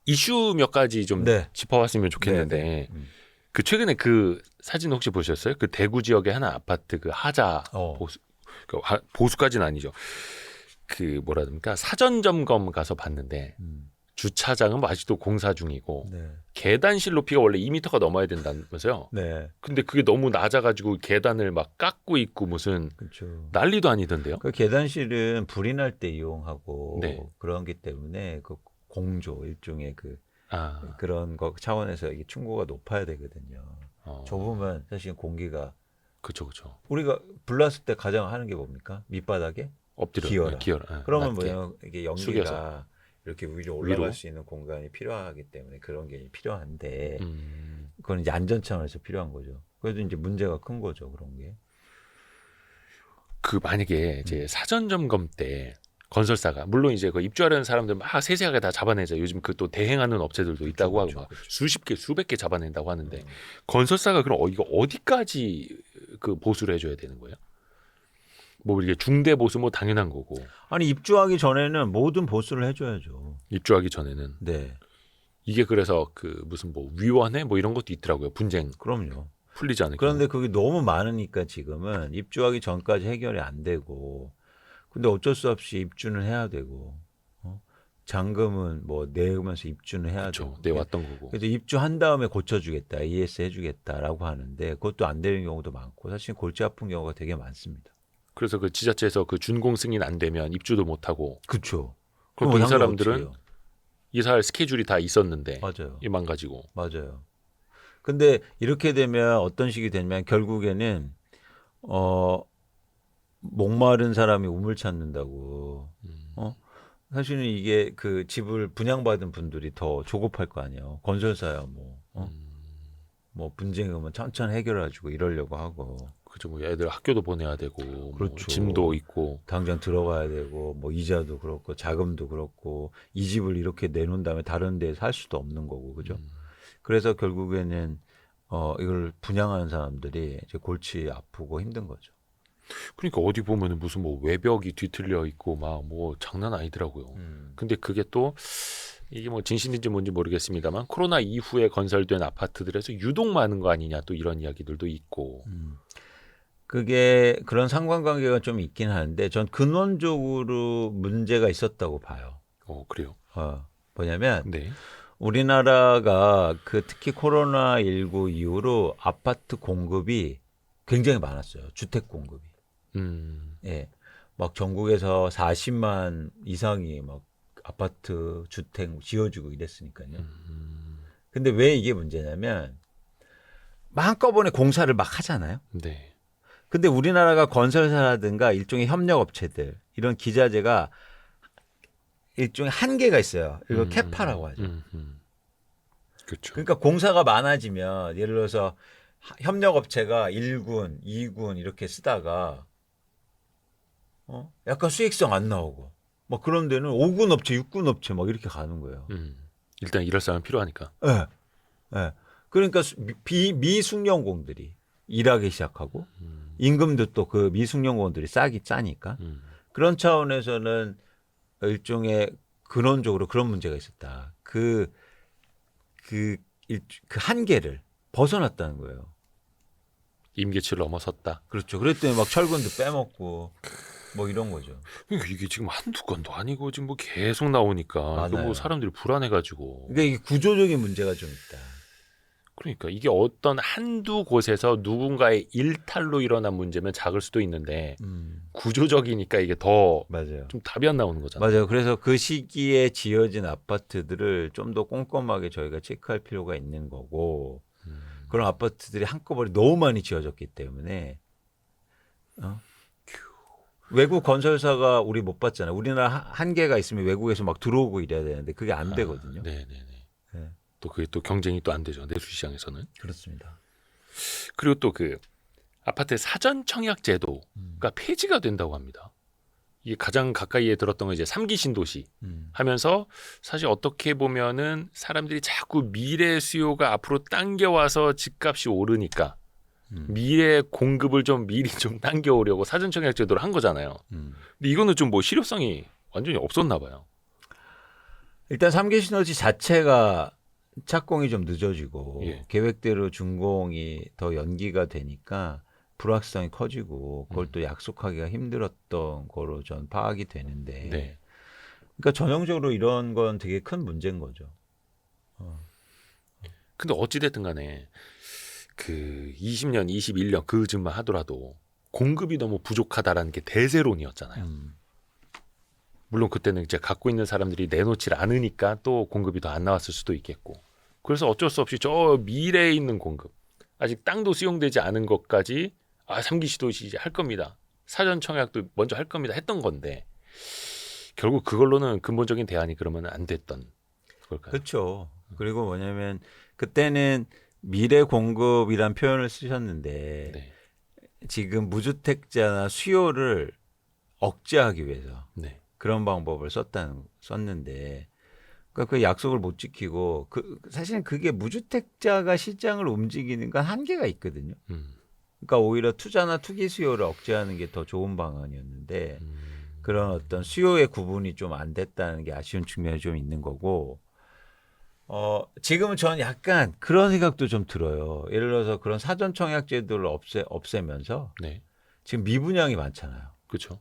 이슈 몇 가지 좀 네. 짚어봤으면 좋겠는데 네. 그 최근에 그 사진 혹시 보셨어요? 그 대구 지역의 하나 아파트 그 하자 보수까지는 아니죠. 그 뭐라 합니까? 사전 점검 가서 봤는데 주차장은 뭐 아직도 공사 중이고 네. 계단실 높이가 원래 2m가 넘어야 된다면서요. 네. 근데 그게 너무 낮아가지고 계단을 막 깎고 있고 무슨 그렇죠. 난리도 아니던데요. 그 계단실은 불이 날 때 이용하고 네. 그런 게 때문에 그 공조 일종의 아, 그런 거 차원에서 이게 충고가 높아야 되거든요. 좁으면 사실 공기가 그쵸. 우리가 불났을 때 가장 하는 게 뭡니까? 밑바닥에 엎드려, 기어라. 그러면 낮게. 뭐냐면 이게 연기가 숙여서. 이렇게 위로 올라갈 위로? 수 있는 공간이 필요하기 때문에 그런 게 필요한데 음. 그건 이제 안전 차원에서 필요한 거죠. 그래도 이제 문제가 큰 거죠 그런 게. 그 만약에 이제 사전 점검 때 건설사가 물론 이제 그 입주하려는 사람들 막 세세하게 다 잡아내죠. 요즘 그 또 대행하는 업체들도 있다고 그렇죠, 하고 막 그렇죠. 수십 개, 수백 개 잡아낸다고 하는데 건설사가 그럼 이거 어디까지 그 보수를 해줘야 되는 거예요? 뭐 이게 중대 보수 뭐 당연한 거고 아니 입주하기 전에는 모든 보수를 해줘야죠. 입주하기 전에는 네, 이게 그래서 그 무슨 뭐 위원회 뭐 이런 것도 있더라고요. 분쟁 그럼요. 풀리지 않을 그런데 경우. 그게 너무 많으니까 지금은 입주하기 전까지 해결이 안 되고, 근데 어쩔 수 없이 입주는 해야 되고, 잔금은 뭐 내면서 입주는 해야 그렇죠. 되고. 내왔던 거고. 그래서 입주한 다음에 고쳐주겠다, ES 해주겠다라고 하는데 그것도 안 되는 경우도 많고, 사실 골치 아픈 경우가 되게 많습니다. 그래서 그 지자체에서 그 준공 승인 안 되면 입주도 못 하고. 그렇죠. 그럼 또 이 상관 사람들은 어떻게 해요? 이사할 스케줄이 다 있었는데 맞아요. 이 망가지고. 맞아요. 근데 이렇게 되면 어떤 식이 되면 결국에는 목마른 사람이 우물 찾는다고. 사실은 이게 그 집을 분양받은 분들이 더 조급할 거 아니에요. 건설사야 뭐 분쟁이면 천천히 해결해주고 이러려고 하고. 그죠. 뭐 애들 학교도 보내야 되고 뭐 그렇죠. 짐도 있고. 당장 들어가야 되고 뭐 이자도 그렇고 자금도 그렇고 이 집을 이렇게 내놓은 다음에 다른 데에 살 수도 없는 거고 그죠. 그래서 결국에는 이걸 분양하는 사람들이 이제 골치 아프고 힘든 거죠. 그러니까 어디 보면은 무슨 뭐 외벽이 뒤틀려 있고 막 뭐 장난 아니더라고요. 근데 그게 또 이게 뭐 진실인지 뭔지 모르겠습니다만 코로나 이후에 건설된 아파트들에서 유독 많은 거 아니냐 또 이런 이야기들도 있고. 그게 그런 상관관계가 좀 있긴 하는데 전 근원적으로 문제가 있었다고 봐요. 그래요. 뭐냐면 네. 우리나라가 그 특히 코로나19 이후로 아파트 공급이 굉장히 많았어요. 주택 공급이. 예. 막 전국에서 40만 이상이 막 아파트 주택 지어지고 이랬으니까요. 근데 왜 이게 문제냐면 막 한꺼번에 공사를 막 하잖아요. 네. 근데 우리나라가 건설사라든가 일종의 협력업체들 이런 기자재가 일종의 한계가 있어요. 이걸 캐파라고 하죠. 그렇죠. 그러니까 공사가 많아지면 예를 들어서 협력업체가 1군, 2군 이렇게 쓰다가 약간 수익성 안 나오고 막 그런 데는 5군 업체, 6군 업체 막 이렇게 가는 거예요. 일단 이럴 사람 필요하니까. 네. 네. 그러니까 미숙련공들이 일하기 시작하고 임금도 또 그 미숙련공들이 싸기 짜니까 그런 차원에서는 일종의 근원적으로 그런 문제가 있었다. 그 한계를 벗어났다는 거예요. 임계치를 넘어섰다. 그렇죠. 그랬더니 막 철근도 빼먹고 뭐 이런 거죠. 그러니까 이게 지금 한두 건도 아니고 지금 뭐 계속 나오니까 이거 뭐 사람들이 불안해가지고. 그러니까 이게 구조적인 문제가 좀 있다. 그러니까 이게 어떤 한두 곳에서 누군가의 일탈로 일어난 문제면 작을 수도 있는데 구조적이니까 이게 더 맞아요. 좀 답이 안 나오는 거잖아요. 맞아요. 그래서 그 시기에 지어진 아파트들을 좀 더 꼼꼼하게 저희가 체크할 필요가 있는 거고 그런 아파트들이 한꺼번에 너무 많이 지어졌기 때문에 외국 건설사가 우리 못 봤잖아요. 우리나라 한계가 있으면 외국에서 막 들어오고 이래야 되는데 그게 안 되거든요. 네네네. 네. 또 그게 또 경쟁이 또 안 되죠. 내수 시장에서는. 그렇습니다. 그리고 또 그 아파트 사전 청약 제도가 폐지가 된다고 합니다. 이게 가장 가까이에 들었던 건 이제 3기 신도시 하면서 사실 어떻게 보면은 사람들이 자꾸 미래 수요가 앞으로 당겨와서 집값이 오르니까 미래 공급을 좀 미리 좀 당겨오려고 사전 청약 제도를 한 거잖아요. 근데 이거는 좀 뭐 실효성이 완전히 없었나 봐요. 일단 3기 신도시 자체가 착공이 좀 늦어지고 예. 계획대로 준공이 더 연기가 되니까 불확실성이 커지고 그걸 또 약속하기가 힘들었던 거로 전 파악이 되는데 네. 그러니까 전형적으로 이런 건 되게 큰 문제인 거죠. 근데 어찌됐든 간에 그 20년, 21년 그 즈음만 하더라도 공급이 너무 부족하다라는 게 대세론이었잖아요. 물론 그때는 이제 갖고 있는 사람들이 내놓질 않으니까 또 공급이 더 안 나왔을 수도 있겠고. 그래서 어쩔 수 없이 저 미래에 있는 공급, 아직 땅도 수용되지 않은 것까지 3기 시도시 이제 할 겁니다. 사전 청약도 먼저 할 겁니다. 했던 건데 결국 그걸로는 근본적인 대안이 그러면 안 됐던 걸까요? 그렇죠. 그리고 뭐냐면 그때는 미래 공급이란 표현을 쓰셨는데 네. 지금 무주택자나 수요를 억제하기 위해서 네. 그런 방법을 썼는데 그러니까 그 약속을 못 지키고 사실은 그게 무주택자가 시장을 움직이는 건 한계가 있거든요. 그러니까 오히려 투자나 투기 수요를 억제하는 게 더 좋은 방안이었는데 그런 어떤 수요의 구분이 좀 안 됐다는 게 아쉬운 측면이 좀 있는 거고 지금은 저는 약간 그런 생각도 좀 들어요. 예를 들어서 그런 사전 청약 제도를 없애면서 네. 지금 미분양이 많잖아요. 그렇죠.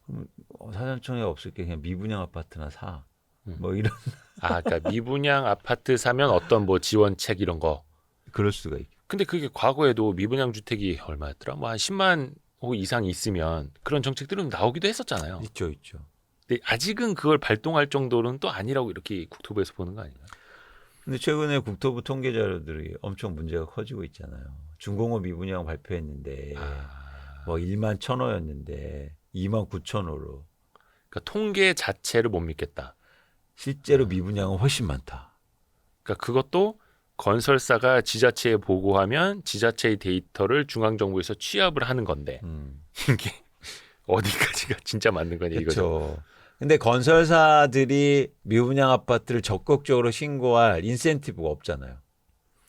그럼 사전 청약 없을 게 그냥 미분양 아파트나 사. 뭐 이런 그러니까 미분양 아파트 사면 어떤 뭐 지원책 이런 거. 그럴 수가 있고. 근데 그게 과거에도 미분양 주택이 얼마였더라? 뭐 한 10만 호 이상 있으면 그런 정책들은 나오기도 했었잖아요. 있죠. 근데 아직은 그걸 발동할 정도는 또 아니라고 이렇게 국토부에서 보는 거 아닌가요? 근데 최근에 국토부 통계 자료들이 엄청 문제가 커지고 있잖아요. 준공업 미분양 발표했는데 뭐 1만 1,000호였는데 2만 9,000호로. 그러니까 통계 자체를 못 믿겠다. 실제로 미분양은 훨씬 많다. 그러니까 그것도 건설사가 지자체에 보고하면 지자체의 데이터를 중앙정부에서 취합을 하는 건데 이게 어디까지가 진짜 맞는 거냐 이거죠. 그렇죠. 근데 건설사들이 미분양 아파트를 적극적으로 신고할 인센티브가 없잖아요.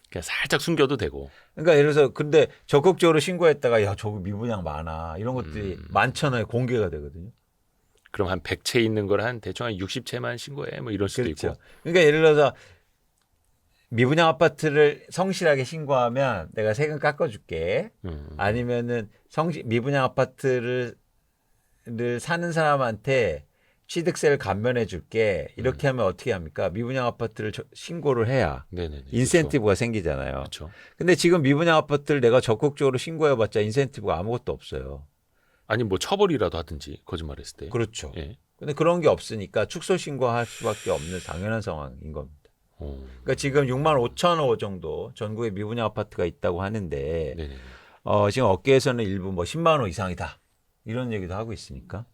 그냥 살짝 숨겨도 되고. 그러니까 예를 들어서 근데 적극적으로 신고했다가 야 저거 미분양 많아 이런 것들이 많잖아요. 공개가 되거든요. 그럼 한 100채 있는 걸 한 대충 한 60채만 신고해 뭐 이럴 수도 그렇죠. 있고. 그러니까 예를 들어서 미분양 아파트를 성실하게 신고하면 내가 세금 깎아줄게. 아니면은 미분양 아파트를 사는 사람한테 취득세를 감면해 줄게. 이렇게 하면 어떻게 합니까? 미분양 아파트를 신고를 해야 네네네. 인센티브가 생기잖아요. 그렇죠. 근데 지금 미분양 아파트를 내가 적극적으로 신고해봤자 인센티브가 아무것도 없어요. 아니 뭐 처벌이라도 하든지 거짓말했을 때. 그렇죠. 예. 근데 그런 게 없으니까 축소 신고할 수밖에 없는 당연한 상황인 겁니다. 그러니까 지금 6만 5천 호 정도 전국에 미분양 아파트가 있다고 하는데 네네. 지금 업계에서는 일부 뭐 10만 호 이상이다 이런 얘기도 하고 있으니까.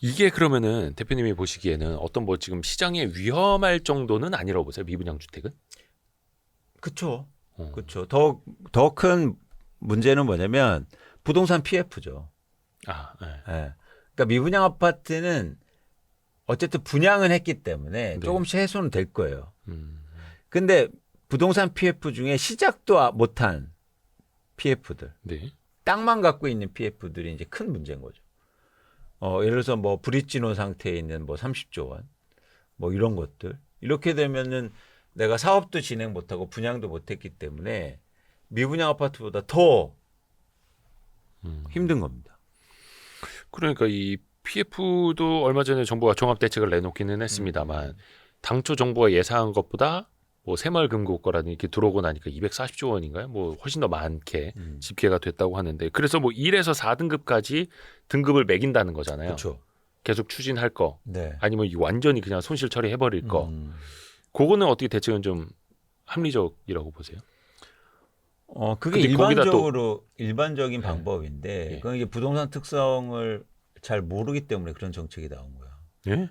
이게 그러면은 대표님이 보시기에는 어떤 뭐 지금 시장에 위험할 정도는 아니라고 보세요? 미분양 주택은? 그렇죠. 그렇죠. 더 큰 문제는 뭐냐면 부동산 PF죠. 네. 그러니까 미분양 아파트는 어쨌든 분양은 했기 때문에 네. 조금씩 해소는 될 거예요. 근데 부동산 PF 중에 시작도 못한 PF들, 네. 땅만 갖고 있는 PF들이 이제 큰 문제인 거죠. 예를 들어서 뭐 브릿지노 상태에 있는 뭐 30조 원, 뭐 이런 것들. 이렇게 되면은 내가 사업도 진행 못하고 분양도 못했기 때문에 미분양 아파트보다 더 힘든 겁니다. 그러니까 이 PF도 얼마 전에 정부가 종합 대책을 내놓기는 했습니다만 당초 정부가 예상한 것보다 뭐 새마을금고거라는 이렇게 들어오고 나니까 240조 원인가요? 뭐 훨씬 더 많게 집계가 됐다고 하는데 그래서 뭐 1에서 4등급까지 등급을 매긴다는 거잖아요. 그렇죠. 계속 추진할 거 네. 아니면 완전히 그냥 손실 처리해버릴 거 그거는 어떻게 대책은 좀 합리적이라고 보세요? 그게 근데 거기다 일반적인 네. 방법인데 예. 그건 이게 부동산 특성을 잘 모르기 때문에 그런 정책이 나온 거야. 예?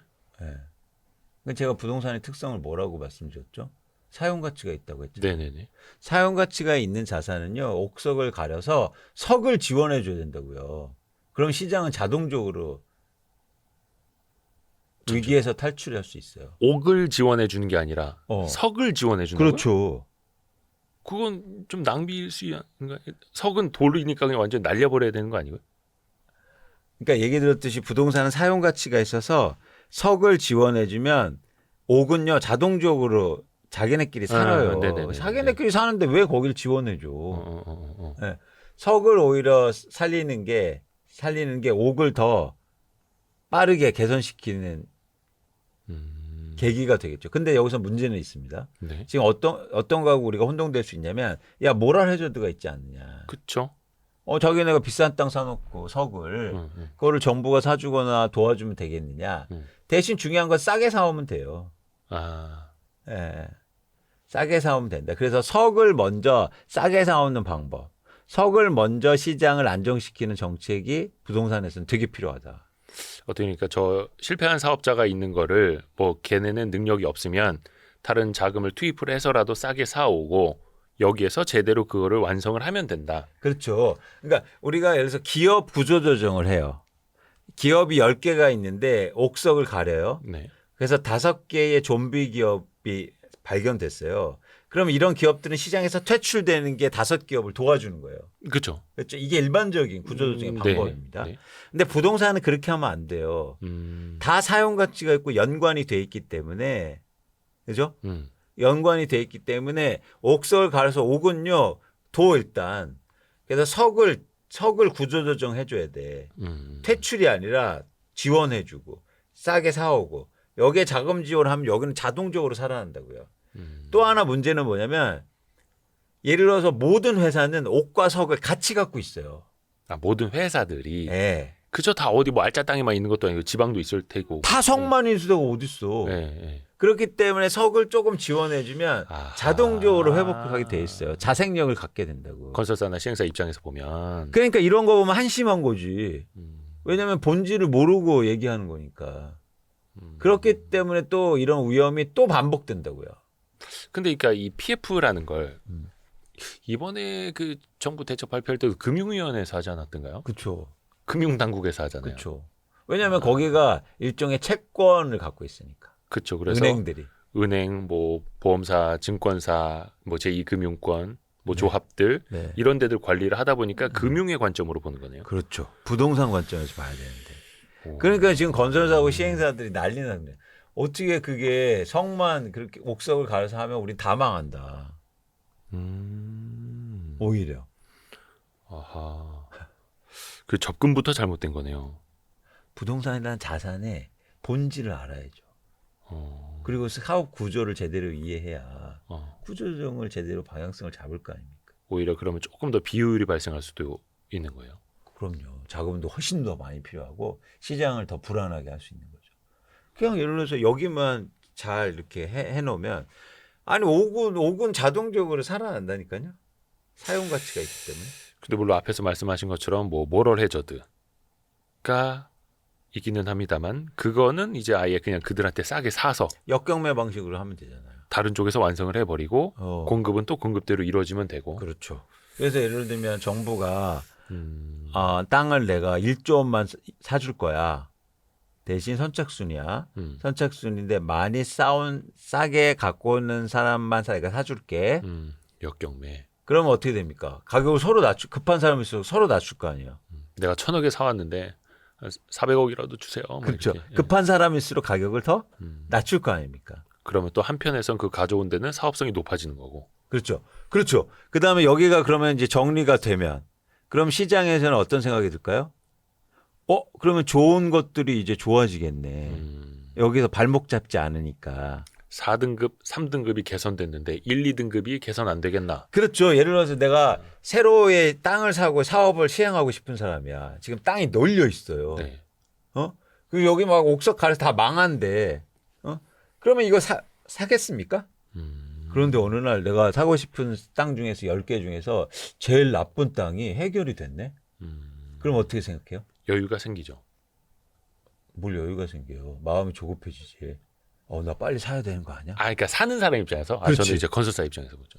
네. 제가 부동산의 특성을 뭐라고 말씀드렸죠? 사용 가치가 있다고 했죠. 네네네. 사용 가치가 있는 자산은요, 옥석을 가려서 석을 지원해 줘야 된다고요. 그럼 시장은 자동적으로 위기에서 탈출할 수 있어요. 옥을 지원해 주는 게 아니라 석을 지원해 주는 거예요? 그렇죠. 그건 좀 낭비일 수 있는가? 석은 돌이니까 그냥 완전 날려버려야 되는 거 아니고요? 그러니까 얘기 들었듯이 부동산은 사용 가치가 있어서 석을 지원해주면 옥은요 자동적으로 자기네끼리 살아요. 네네네네. 자기네끼리 사는데 왜 거기를 지원해줘? 어. 네. 석을 오히려 살리는 게 옥을 더 빠르게 개선시키는 계기가 되겠죠. 근데 여기서 문제는 있습니다. 네. 지금 어떤 거하고 우리가 혼동될 수 있냐면 야 모랄 해저드가 있지 않느냐. 그렇죠. 자기네가 비싼 땅 사놓고 석을 그거를 정부가 사주거나 도와주면 되겠느냐. 대신 중요한 건 싸게 사오면 돼요. 아. 예. 싸게 사오면 된다. 그래서 석을 먼저 싸게 사오는 방법. 석을 먼저 시장을 안정시키는 정책이 부동산에서는 되게 필요하다. 그러니까 저 실패한 사업자가 있는 거를 뭐 걔네는 능력이 없으면 다른 자금을 투입을 해서라도 싸게 사오고 여기에서 제대로 그거를 완성을 하면 된다. 그렇죠. 그러니까 우리가 예를 들어서 기업 구조 조정을 해요. 기업이 10개가 있는데 옥석을 가려요. 네. 그래서 5개의 좀비 기업이 발견됐어요. 그러면 이런 기업들은 시장에서 퇴출되는 게 5기업을 도와주는 거예요. 그렇죠. 그렇죠. 이게 일반적인 구조조정의 방법입니다. 네. 근데 부동산은 그렇게 하면 안 돼요. 다 사용 가치가 있고 연관이 돼 있기 때문에 그죠? 연관이 돼 있기 때문에 옥석을 갈아서 옥은요 도 일단 그래서 석을 구조조정 해줘야 돼. 퇴출이 아니라 지원해주고 싸게 사오고 여기에 자금 지원하면 여기는 자동적으로 살아난다고요. 또 하나 문제는 뭐냐면 예를 들어서 모든 회사는 옥과 석을 같이 갖고 있어요. 아, 모든 회사들이 네. 그저 다 어디 뭐 알짜 땅에만 있는 것도 아니고 지방도 있을 테고. 다 석만 있을 수가 어딨어. 네. 그렇기 때문에 석을 조금 지원해주면 아하. 자동적으로 회복하게 돼 있어요. 자생력을 갖게 된다고. 건설사나 시행사 입장에서 보면 그러니까 이런 거 보면 한심한 거지. 왜냐하면 본질을 모르고 얘기하는 거니까. 그렇기 때문에 또 이런 위험이 또 반복된다고요. 근데 그러니까 이 PF라는 걸 이번에 그 정부 대책 발표할 때도 금융위원회에서 하지 않았던가요? 그렇죠. 금융당국에서 하잖아요. 그렇죠. 왜냐하면 거기가 일종의 채권을 갖고 있으니까. 그렇죠. 그래서 은행들이. 은행, 뭐 보험사, 증권사, 뭐 제2금융권, 뭐 네. 조합들 네. 이런 데들 관리를 하다 보니까 금융의 관점으로 보는 거네요. 그렇죠. 부동산 관점에서 봐야 되는데. 오. 그러니까 지금 건설사하고 시행사들이 난리 났네. 어떻게 그게 석만 그렇게 옥석을 갈아서 하면 우린 다 망한다. 오히려. 아하. 그 접근부터 잘못된 거네요. 부동산이라는 자산의 본질을 알아야죠. 그리고 사업 구조를 제대로 이해해야 구조조정을 제대로 방향성을 잡을 거 아닙니까? 오히려 그러면 조금 더 비효율이 발생할 수도 있는 거예요. 그럼요. 자금도 훨씬 더 많이 필요하고 시장을 더 불안하게 할 수 있는 거죠. 그냥 예를 들어서 여기만 잘 이렇게 해놓으면 아니 옥은 자동적으로 살아난다니까요. 사용 가치가 있기 때문에. 근데 물론 앞에서 말씀하신 것처럼 뭐 모럴 해저드가 있기는 합니다만 그거는 이제 아예 그냥 그들한테 싸게 사서 역경매 방식으로 하면 되잖아요. 다른 쪽에서 완성을 해버리고 공급은 또 공급대로 이루어지면 되고. 그렇죠. 그래서 예를 들면 정부가 땅을 내가 1조 원만 사줄 거야. 대신 선착순이야. 선착순인데 많이 싸게 갖고 오는 사람만 내가 사줄게. 역경매. 그러면 어떻게 됩니까? 가격을 서로 급한 사람이 있어서 서로 낮출 거 아니에요. 내가 1,000억에 사왔는데 400억이라도 주세요. 그렇죠. 이렇게. 급한 사람일수록 가격을 더 낮출 거 아닙니까? 그러면 또 한편에선 그 가져온 데는 사업성이 높아지는 거고. 그렇죠. 그렇죠. 그 다음에 여기가 그러면 이제 정리가 되면 그럼 시장에서는 어떤 생각이 들까요? 그러면 좋은 것들이 이제 좋아지겠네. 여기서 발목 잡지 않으니까. 4등급, 3등급이 개선됐는데 1, 2등급이 개선 안 되겠나? 그렇죠. 예를 들어서 내가 새로의 땅을 사고 사업을 시행하고 싶은 사람이야. 지금 땅이 널려 있어요. 네. 그리고 여기 막 옥석 가려서 다 망한데. 그러면 이거 사겠습니까? 그런데 어느 날 내가 사고 싶은 땅 중에서 10개 중에서 제일 나쁜 땅이 해결이 됐네. 그럼 어떻게 생각해요? 여유가 생기죠. 뭘 여유가 생겨요. 마음이 조급해지지. 나 빨리 사야 되는 거 아니야? 그러니까 사는 사람 입장에서 그렇지. 저는 이제 건설사 입장에서 보죠.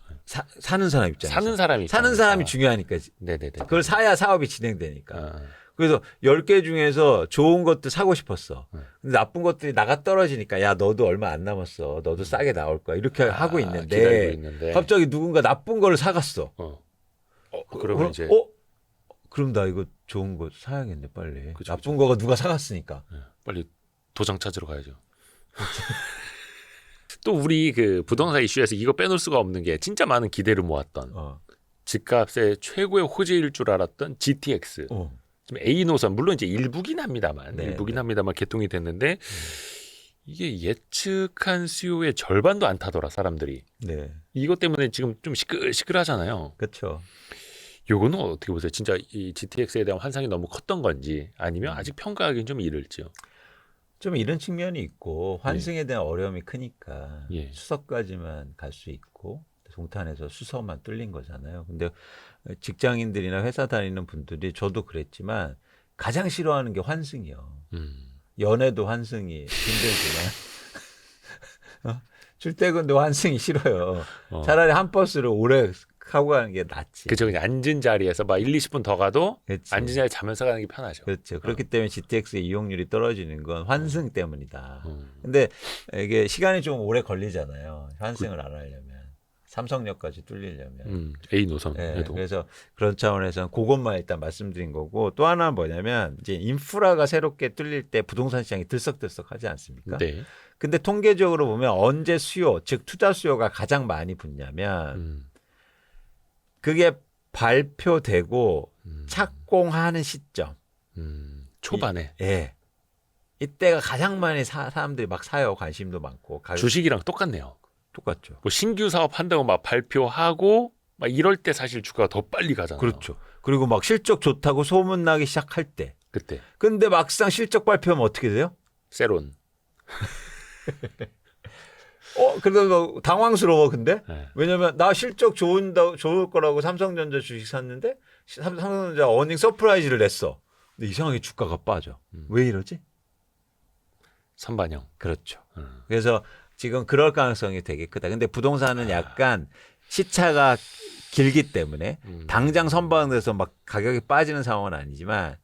사는 사람 입장에서. 사는 사람이 사는 사람이 중요하니까. 네네네. 그걸 사야 사업이 진행되니까. 그래서 10개 중에서 좋은 것들 사고 싶었어. 근데 나쁜 것들이 나가 떨어지니까 야 너도 얼마 안 남았어. 너도 싸게 나올 거야. 이렇게 하고 있는데, 기다리고 있는데 갑자기 누군가 나쁜 거를 사갔어. 그러면 이제 그럼 나 이거 좋은 거 사야겠네 빨리. 그쵸, 나쁜 거가 누가 사갔으니까. 네, 빨리 도장 찾으러 가야죠. 또 우리 그 부동산 이슈에서 이거 빼놓을 수가 없는 게 진짜 많은 기대를 모았던 어. 집값의 최고의 호재일 줄 알았던 GTX. 어. 지금 A 노선 물론 이제 일부긴 합니다만 네, 일부긴 네. 합니다만 개통이 됐는데 이게 예측한 수요의 절반도 안 타더라 사람들이. 네. 이것 때문에 지금 좀 시끌시끌하잖아요. 그렇죠. 요거는 어떻게 보세요? 진짜 이 GTX에 대한 환상이 너무 컸던 건지 아니면 아직 평가하기는 좀 이를지요. 좀 이런 측면이 있고 환승에 대한 어려움이 크니까 예. 수석까지만 갈 수 있고 동탄에서 수석만 뚫린 거잖아요. 근데 직장인들이나 회사 다니는 분들이 저도 그랬지만 가장 싫어하는 게 환승이요. 연애도 환승이 힘들지만 출퇴근도 환승이 싫어요. 차라리 한 버스를 오래 하고 가는 게 낫지. 그죠. 그냥 앉은 자리에서 막 1, 20분 더 가도 그치. 앉은 자리에 자면서 가는 게 편하죠. 그렇죠. 그렇기 때문에 GTX의 이용률이 떨어지는 건 환승 때문이다. 음. 근데 이게 시간이 좀 오래 걸리잖아요. 환승을 안 하려면. 삼성역까지 뚫리려면. A 네, 노선에도. 그래서 그런 차원에서는 그것만 일단 말씀드린 거고 또 하나는 뭐냐면 이제 인프라가 새롭게 뚫릴 때 부동산 시장이 들썩들썩하지 않습니까? 네. 근데 통계적으로 보면 언제 수요, 즉 투자 수요가 가장 많이 붙냐면 그게 발표되고 착공하는 시점. 초반에. 예. 이때가 가장 많이 사람들이 막 사요. 관심도 많고. 주식이랑 똑같네요. 똑같죠. 뭐 신규 사업 한다고 막 발표하고 막 이럴 때 사실 주가가 더 빨리 가잖아요. 그렇죠. 그리고 막 실적 좋다고 소문 나기 시작할 때. 그때 근데 막상 실적 발표하면 어떻게 돼요? 세론. 그래도 당황스러워 근데. 네. 왜냐면 나 실적 좋을 거라고 삼성전자 주식 샀는데 삼성전자 어닝 서프라이즈를 냈어. 근데 이상하게 주가가 빠져. 왜 이러지? 선반영. 그렇죠. 그래서 지금 그럴 가능성이 되게 크다. 근데 부동산은 약간 시차가 길기 때문에 당장 선반영돼서 막 가격이 빠지는 상황은 아니지만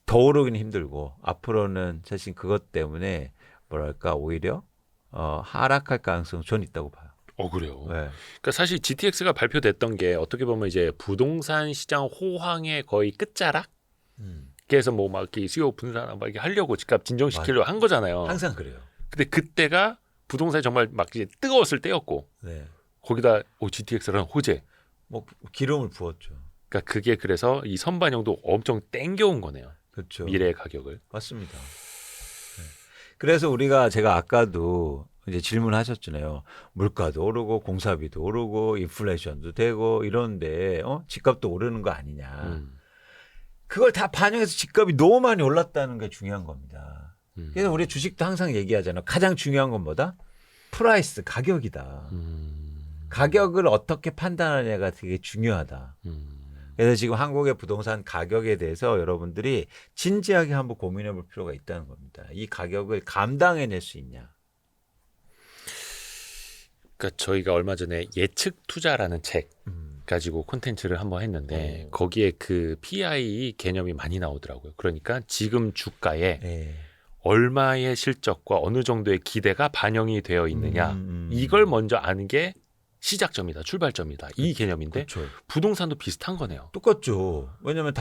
더 오르긴 힘들고 앞으로는 사실 그것 때문에 뭐랄까 오히려 하락할 가능성은 전 있다고 봐요. 그래요. 네. 그러니까 사실 GTX가 발표됐던 게 어떻게 보면 이제 부동산 시장 호황의 거의 끝자락. 그래서 뭐 막 이렇게 수요 분산 막 이렇게 하려고 집값 진정시키려고 한 거잖아요. 항상 그래요. 근데 그때가 부동산이 정말 막 이제 뜨거웠을 때였고 네. 거기다 GTX라는 호재. 뭐 기름을 부었죠. 그러니까 그게 그래서 이 선반영도 엄청 땡겨온 거네요. 그렇죠. 미래의 가격을. 맞습니다. 네. 그래서 제가 아까도 이제 질문하셨잖아요. 물가도 오르고 공사비도 오르고 인플레이션도 되고 이런데 집값도 오르는 거 아니냐. 그걸 다 반영해서 집값이 너무 많이 올랐다는 게 중요한 겁니다. 그래서 우리 주식도 항상 얘기하잖아요. 가장 중요한 건 뭐다? 프라이스, 가격이다. 가격을 어떻게 판단하냐가 되게 중요하다. 그래서 지금 한국의 부동산 가격에 대해서 여러분들이 진지하게 한번 고민해 볼 필요가 있다는 겁니다. 이 가격을 감당해낼 수 있냐. 그러니까 저희가 얼마 전에 예측 투자라는 책 가지고 콘텐츠를 한번 했는데 거기에 그 PI 개념이 많이 나오더라고요. 그러니까 지금 주가에 네. 얼마의 실적과 어느 정도의 기대가 반영이 되어 있느냐 이걸 먼저 아는 게 시작점이다, 출발점이다 이 개념인데 그렇죠. 부동산도 비슷한 거네요. 똑같죠. 왜냐면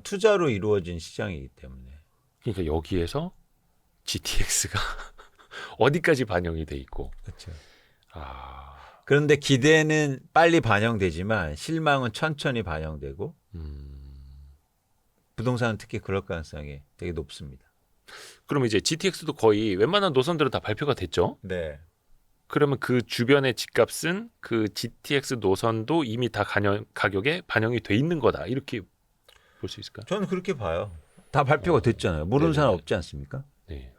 투자로 이루어진 시장이기 때문에. 그러니까 여기에서 GTX가 어디까지 반영이 돼 있고. 그렇죠. 아, 그런데 기대는 빨리 반영되지만 실망은 천천히 반영되고 부동산은 특히 그럴 가능성이 되게 높습니다. 그러면 이제 GTX도 거의 웬만한 노선들은 다 발표가 됐죠. 네. 그러면 그 주변의 집값은 그 GTX 노선도 이미 다 가격에 반영이 돼 있는 거다 이렇게 볼 수 있을까요? 저는 그렇게 봐요. 다 발표가 됐잖아요. 모르는 네네. 사람 없지 않습니까? 네.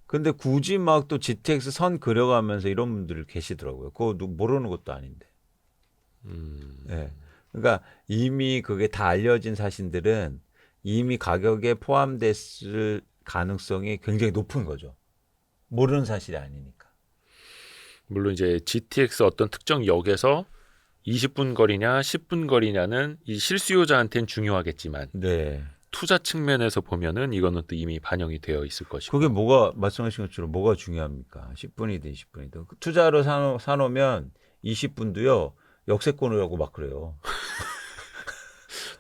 근데 굳이 막 또 GTX 선 그려가면서 이런 분들 계시더라고요. 그거 모르는 것도 아닌데. 네. 그러니까 이미 그게 다 알려진 사실들은 이미 가격에 포함됐을 가능성이 굉장히 높은 거죠. 모르는 사실이 아니니까. 물론 이제 GTX 어떤 특정 역에서 20분 거리냐 10분 거리냐는 이 실수요자한테는 중요하겠지만 네. 투자 측면에서 보면은 이거는 또 이미 반영이 되어 있을 것이고. 그게 뭐가 말씀하신 것처럼 뭐가 중요합니까? 10분이든 20분이든. 투자로 사놓으면 20분도요. 역세권을 하고 막 그래요.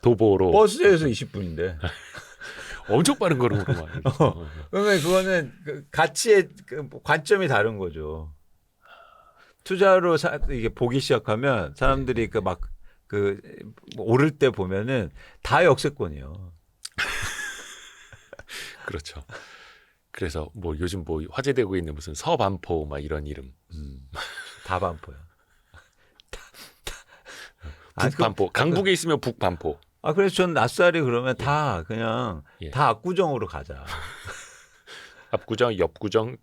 도보로 버스에서 20분인데. 엄청 빠른 걸음으로 막. 그러면 그거는 그 가치의 그 관점이 다른 거죠. 투자로 이게 보기 시작하면 사람들이 그 막 그 오를 때 보면은 다 역세권이요. 그렇죠. 그래서 뭐 요즘 뭐 화제되고 있는 무슨 서반포 막 이런 이름. 다 반포요. 북반포. 강북에 있으면 북반포. 그래서 전 낯살이 그러면 다 그냥 예. 다 압구정으로 가자. 앞구정, 옆구정,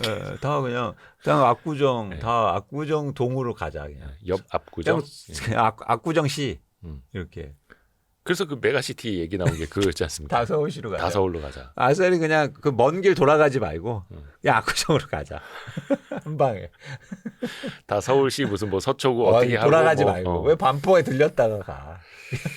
예, 다 그냥 압구정 예. 다 압구정 동으로 가자 그냥. 옆 앞구정. 그냥 압구정시 음. 이렇게 그래서 그 메가시티 얘기 나온 게 그거였지 않습니까? 다 서울시로 가자. 다 서울로 가자. 낯살이 그냥 그 먼 길 돌아가지 말고 그냥 압구정으로 가자. 한 방에. 다 서울시 무슨 뭐 서초구 어떻게 하고 돌아가지 뭐, 말고 왜 반포에 들렸다가 가.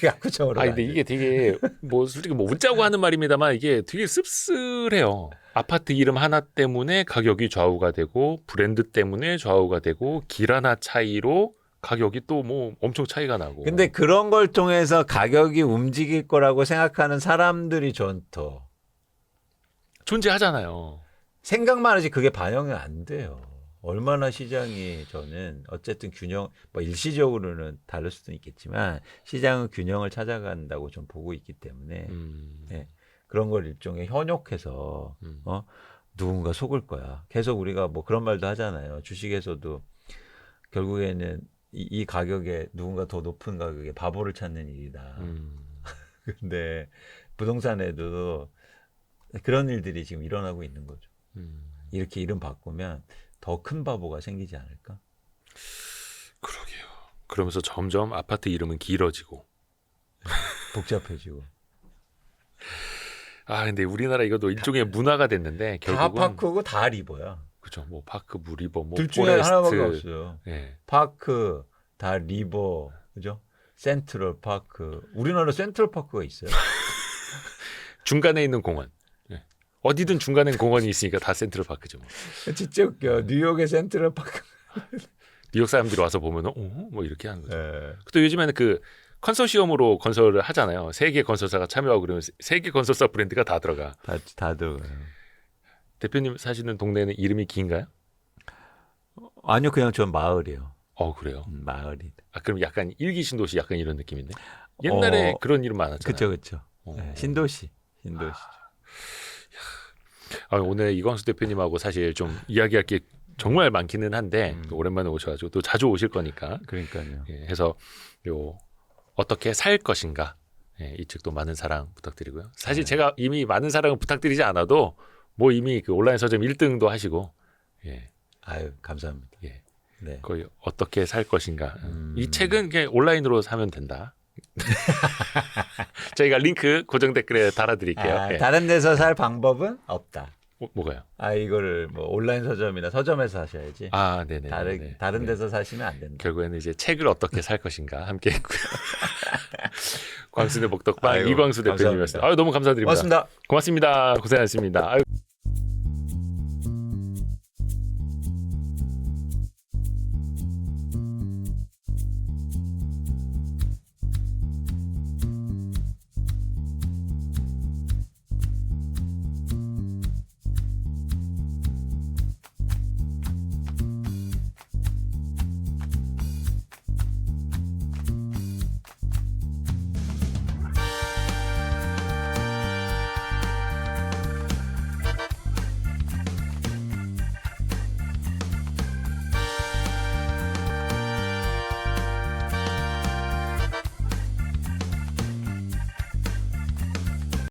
압구정으로 아니 가야 근데 이게 되게 뭐 솔직히 뭐 웃자고 하는 말입니다만 이게 되게 씁쓸해요. 아파트 이름 하나 때문에 가격이 좌우가 되고 브랜드 때문에 좌우가 되고 길 하나 차이로 가격이 또 뭐 엄청 차이가 나고. 근데 그런 걸 통해서 가격이 움직일 거라고 생각하는 사람들이 전 더 존재하잖아요. 생각만 하지 그게 반영이 안 돼요. 얼마나 시장이 저는 어쨌든 균형 뭐 일시적으로는 다를 수도 있겠지만 시장은 균형을 찾아간다고 좀 보고 있기 때문에 네, 그런 걸 일종의 현혹해서 누군가 속을 거야. 계속 우리가 뭐 그런 말도 하잖아요. 주식에서도 결국에는 이 가격에 누군가 더 높은 가격에 바보를 찾는 일이다. 근데 부동산에도 그런 일들이 지금 일어나고 있는 거죠. 이렇게 이름 바꾸면 더 큰 바보가 생기지 않을까? 그러게요. 그러면서 점점 아파트 이름은 길어지고 복잡해지고. 근데 우리나라 이것도 일종의 문화가 됐는데 다 결국은 파크고 다 리버야. 그죠. 뭐 파크, 무리버, 뭐 둘 중에 포레스트. 하나밖에 없어요. 예. 파크, 다 리버, 그죠? 센트럴 파크. 우리나라 센트럴 파크가 있어요. 중간에 있는 공원. 예. 어디든 중간에 공원이 있으니까 다 센트럴 파크죠. 뭐. 진짜 웃겨. 뉴욕의 센트럴 파크. 뉴욕 사람들이 와서 보면은 뭐 이렇게 하는 거죠. 예. 또 요즘에는 그 컨소시엄으로 건설을 하잖아요. 세개 건설사가 참여하고 그러면 세개 건설사 브랜드가 다 들어가. 다 들어가요. 대표님 사시는 동네는 이름이 긴가요? 아니요, 그냥 전 마을이에요. 그래요. 마을이. 그럼 약간 일기 신도시 약간 이런 느낌인데. 옛날에 그런 이름 많았잖아요. 그렇죠. 신도시. 오늘 이광수 대표님하고 사실 좀 이야기할 게 정말 많기는 한데 오랜만에 오셔가지고 또 자주 오실 거니까. 그러니까요. 해서 어떻게 살 것인가 이 책도 많은 사랑 부탁드리고요. 사실 제가 이미 많은 사랑을 부탁드리지 않아도 뭐 이미 그 온라인 서점 1등도 하시고 아유, 감사합니다. 예. 네. 거의 어떻게 살 것인가. 이 책은 그냥 온라인으로 사면 된다. 저희가 링크 고정 댓글에 달아드릴게요. 다른 데서 살 방법은 없다. 뭐가요? 이거를 뭐 온라인 서점이나 서점에서 사셔야지. 네네. 다른 데서 사시면 안 된다. 결국에는 이제 책을 어떻게 살 것인가 함께 했고요. 광순의 복덕방 아이고, 이광수 대표님이었습니다. 너무 감사드립니다. 고맙습니다. 고맙습니다. 고생하셨습니다.